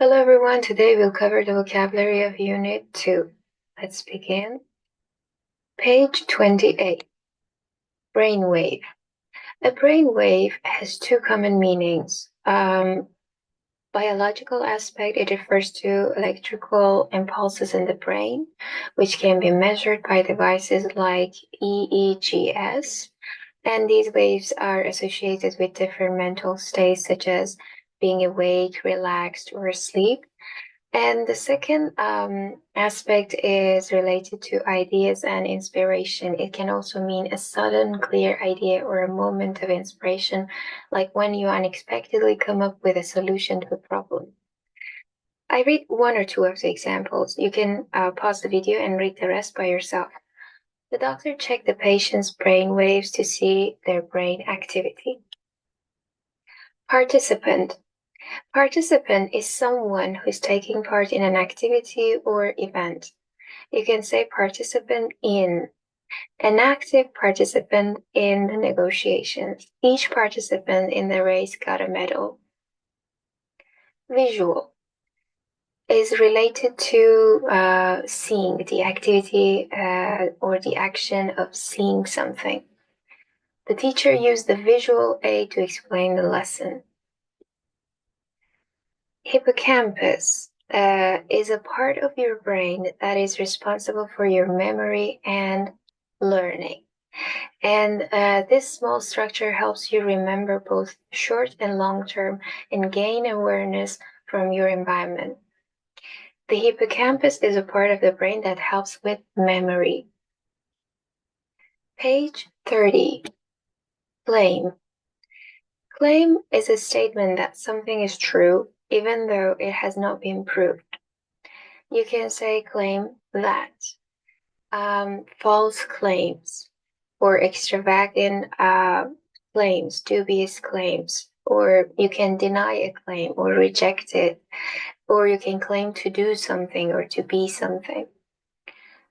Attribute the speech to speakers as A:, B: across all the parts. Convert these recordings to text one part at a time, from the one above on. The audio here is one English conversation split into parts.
A: Hello everyone, today we'll cover the vocabulary of Unit 2. Let's begin. Page 28. Brainwave. A brainwave has two common meanings. Biological aspect, it refers to electrical impulses in the brain, which can be measured by devices like EEGs. And these waves are associated with different mental states such as being awake, relaxed, or asleep. And the second aspect is related to ideas and inspiration. It can also mean a sudden, clear idea or a moment of inspiration, like when you unexpectedly come up with a solution to a problem. I read one or two of the examples. You can pause the video and read the rest by yourself. The doctor checked the patient's brain waves to see their brain activity. Participant. Participant is someone who's taking part in an activity or event. You can say participant in. An active participant in the negotiations. Each participant in the race got a medal. Visual is related to seeing, the activity or the action of seeing something. The teacher used the visual aid to explain the lesson. Hippocampus is a part of your brain that is responsible for your memory and learning. And this small structure helps you remember both short and long term and gain awareness from your environment. The hippocampus is a part of the brain that helps with memory. Page 30. Claim. Claim is a statement that something is true, even though it has not been proved. You can say claim that. False claims or extravagant claims, dubious claims, or you can deny a claim or reject it, or you can claim to do something or to be something,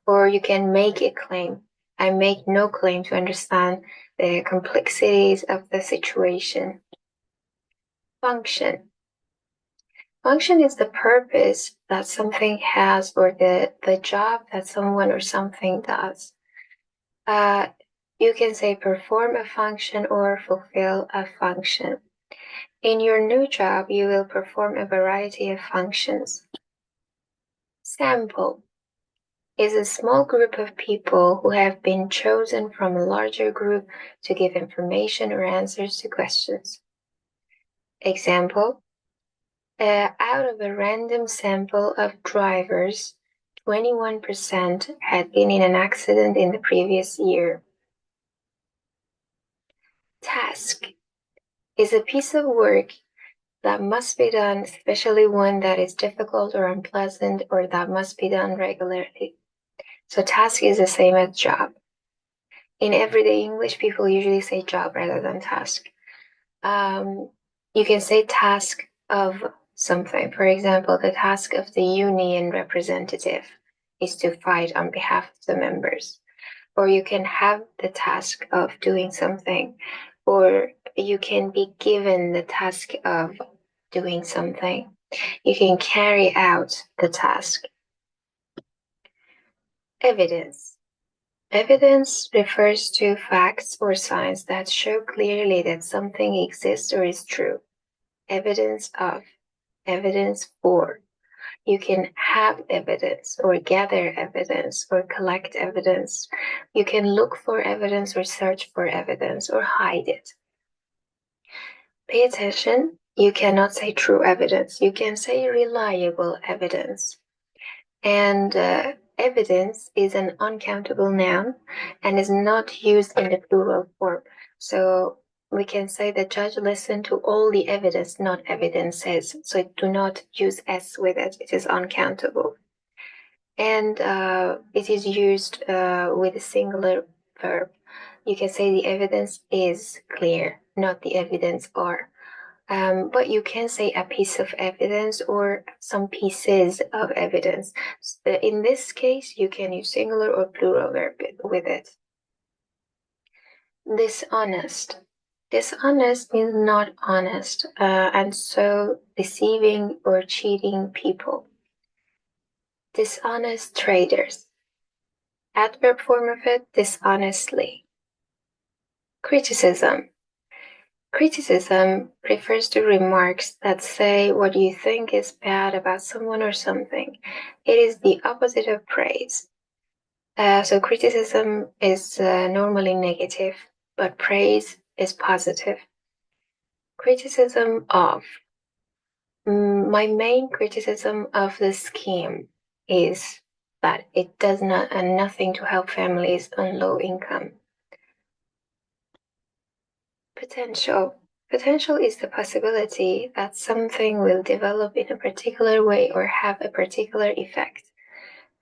A: or you can make a claim. I make no claim to understand the complexities of the situation. Function. Function is the purpose that something has or the job that someone or something does. You can say perform a function or fulfill a function. In your new job, you will perform a variety of functions. Sample is a small group of people who have been chosen from a larger group to give information or answers to questions. Example, out of a random sample of drivers, 21% had been in an accident in the previous year. Task is a piece of work that must be done, especially one that is difficult or unpleasant or that must be done regularly. So task is the same as job. In everyday English, people usually say job rather than task. You can say task of something. For example, the task of the union representative is to fight on behalf of the members. Or you can have the task of doing something, or you can be given the task of doing something. You can carry out the task. Evidence. Evidence refers to facts or signs that show clearly that something exists or is true. Evidence of, evidence for. You can have evidence or gather evidence or collect evidence. You can look for evidence or search for evidence or hide it. Pay attention. You cannot say true evidence. You can say reliable evidence. And evidence is an uncountable noun and is not used in the plural form. So we can say the judge listened to all the evidence, not evidences. So do not use s with it. It is uncountable. And it is used with a singular verb. You can say the evidence is clear, not the evidence are. But you can say a piece of evidence or some pieces of evidence. In this case, you can use singular or plural verb with it. Dishonest. Dishonest means not honest, and so deceiving or cheating people. Dishonest traders. Adverb form of it, dishonestly. Criticism. Criticism refers to remarks that say what you think is bad about someone or something. It is the opposite of praise. So criticism is normally negative, but praise is positive. Criticism of. My main criticism of the scheme is that it does nothing to help families on low income. Potential. Potential is the possibility that something will develop in a particular way or have a particular effect.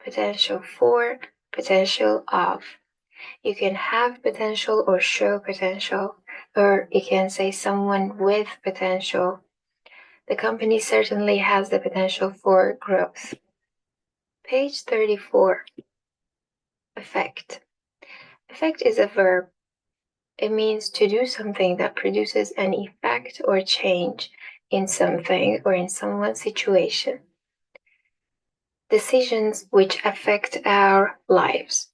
A: Potential for, potential of. You can have potential or show potential, or you can say someone with potential. The company certainly has the potential for growth. Page 34. Effect. Effect is a verb. It means to do something that produces an effect or change in something or in someone's situation. Decisions which affect our lives.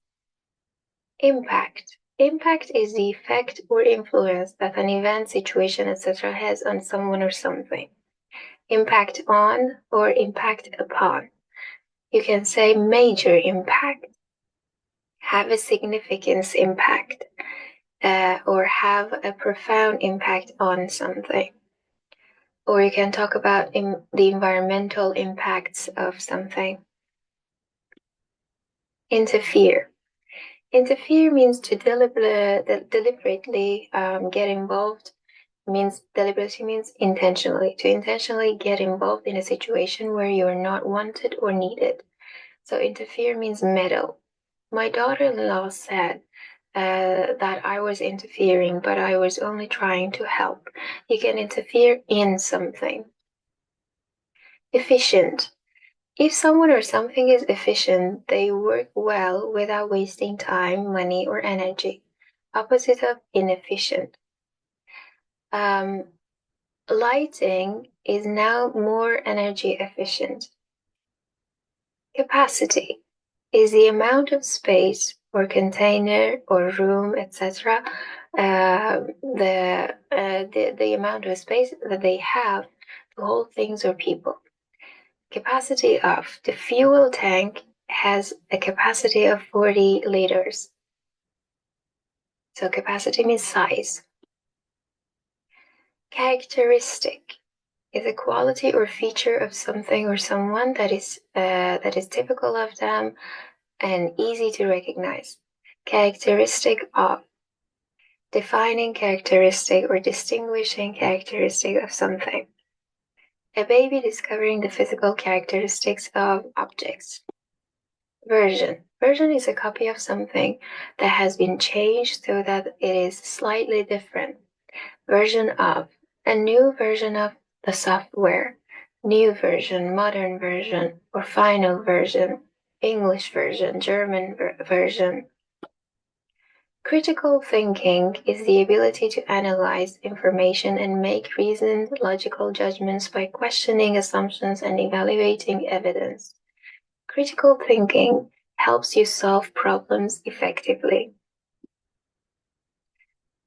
A: Impact. Impact is the effect or influence that an event, situation, etc. has on someone or something. Impact on or impact upon. You can say major impact, have a significance impact, or have a profound impact on something. Or you can talk about the environmental impacts of something. Interfere. Interfere means to deliberately get involved. Deliberately means intentionally. To intentionally get involved in a situation where you are not wanted or needed. So interfere means meddle. My daughter-in-law said that I was interfering, but I was only trying to help. You can interfere in something. Efficient. If someone or something is efficient, they work well without wasting time, money, or energy. Opposite of inefficient. Lighting is now more energy efficient. Capacity is the amount of space or container or room, etc. The amount of space that they have to hold things or people. Capacity of. The fuel tank has a capacity of 40 liters. So capacity means size. Characteristic is a quality or feature of something or someone that is typical of them and easy to recognize. Characteristic of. Defining characteristic or distinguishing characteristic of something. A baby discovering the physical characteristics of objects. Version. Version is a copy of something that has been changed so that it is slightly different. Version of. A new version of the software. New version, modern version, or final version. English version, German version. Critical thinking is the ability to analyze information and make reasoned, logical judgments by questioning assumptions and evaluating evidence. Critical thinking helps you solve problems effectively.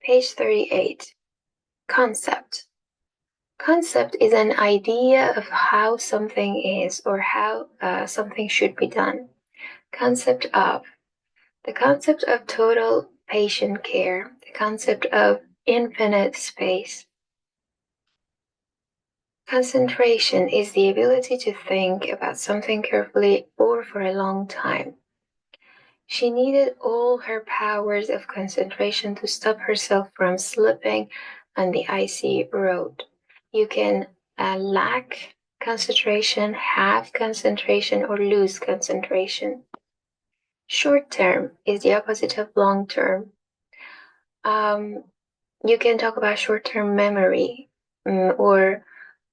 A: Page 38. Concept. Concept is an idea of how something is or how something should be done. Concept of. The concept of total patient care. The concept of infinite space. Concentration is the ability to think about something carefully or for a long time. She needed all her powers of concentration to stop herself from slipping on the icy road. You can lack concentration, have concentration, or lose concentration. Short term is the opposite of long term. You can talk about short-term memory or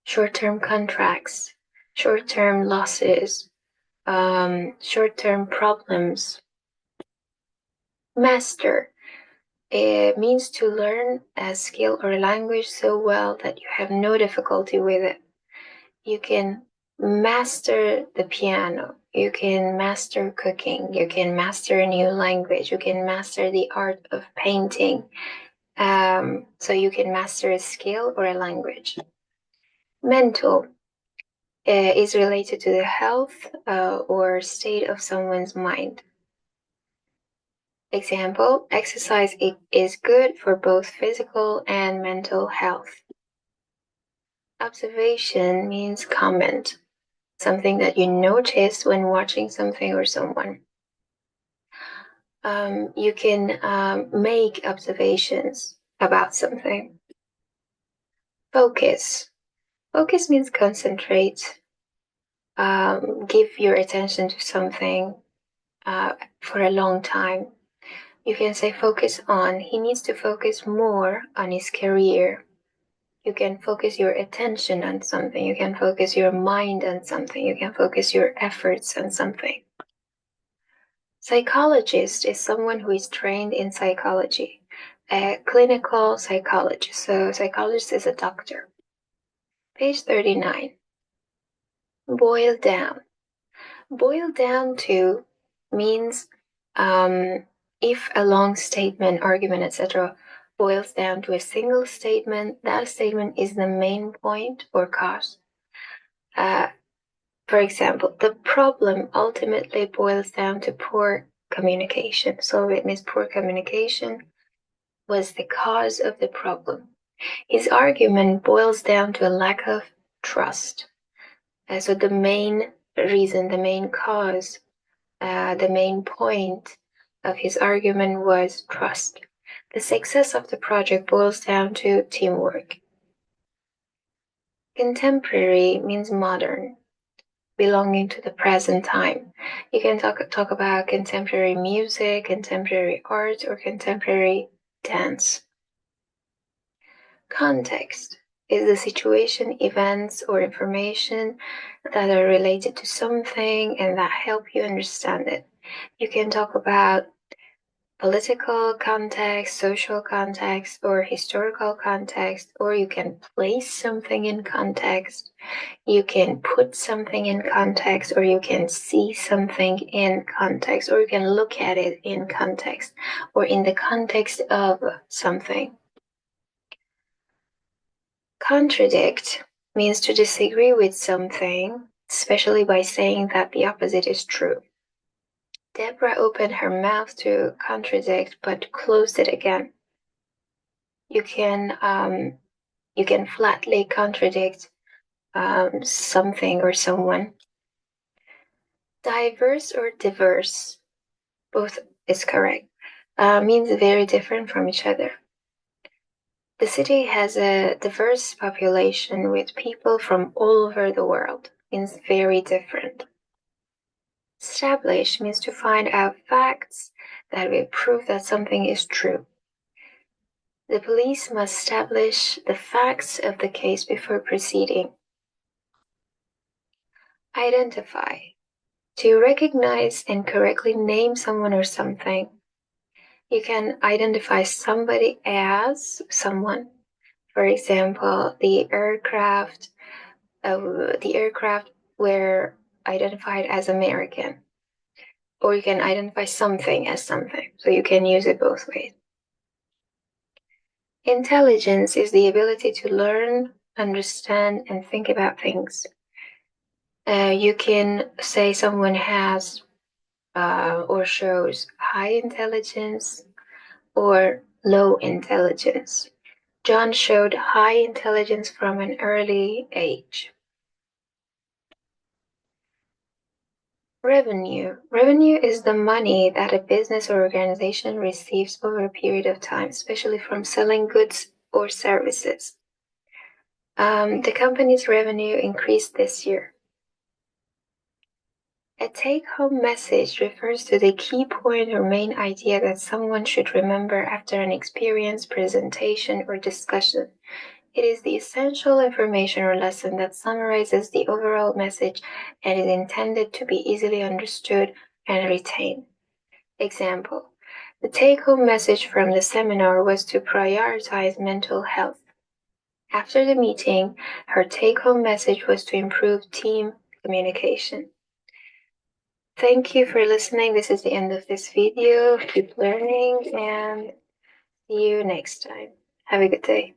A: short-term contracts, short-term losses, short-term problems. Master. It means to learn a skill or a language so well that you have no difficulty with it. You can master the piano, you can master cooking, you can master a new language, you can master the art of painting. So you can master a skill or a language. Mental is related to the health or state of someone's mind. Example, exercise is good for both physical and mental health. Observation means comment, something that you noticed when watching something or someone. You can make observations about something. Focus. Focus means concentrate. Give your attention to something for a long time. You can say focus on. He needs to focus more on his career. You can focus your attention on something. You can focus your mind on something. You can focus your efforts on something. Psychologist is someone who is trained in psychology, a clinical psychologist. So psychologist is a doctor. Page 39. Boil down. Boil down to means if a long statement, argument, etc. boils down to a single statement, that statement is the main point or cause. For example, the problem ultimately boils down to poor communication. So it means poor communication was the cause of the problem. His argument boils down to a lack of trust. So the main reason, the main cause, the main point of his argument was trust. The success of the project boils down to teamwork. Contemporary means modern, belonging to the present time. You can talk about contemporary music, contemporary art, or contemporary dance. Context is the situation, events, or information that are related to something and that help you understand it. You can talk about political context, social context, or historical context, or you can place something in context. You can put something in context, or you can see something in context, or you can look at it in context, or in the context of something. Contradict means to disagree with something, especially by saying that the opposite is true. Deborah opened her mouth to contradict, but closed it again. You can flatly contradict something or someone. Diverse or diverse, both is correct, means very different from each other. The city has a diverse population with people from all over the world, means very different. Establish means to find out facts that will prove that something is true. The police must establish the facts of the case before proceeding. Identify. To recognize and correctly name someone or something. You can identify somebody as someone. For example, the aircraft were identified as American. Or you can identify something as something. So you can use it both ways. Intelligence is the ability to learn, understand, and think about things. You can say someone has or shows high intelligence or low intelligence. John showed high intelligence from an early age. Revenue. Revenue is the money that a business or organization receives over a period of time, especially from selling goods or services. The company's revenue increased this year. A take-home message refers to the key point or main idea that someone should remember after an experience, presentation, or discussion. It is the essential information or lesson that summarizes the overall message and is intended to be easily understood and retained. Example: The take-home message from the seminar was to prioritize mental health. After the meeting, her take-home message was to improve team communication. Thank you for listening. This is the end of this video. Keep learning and see you next time. Have a good day.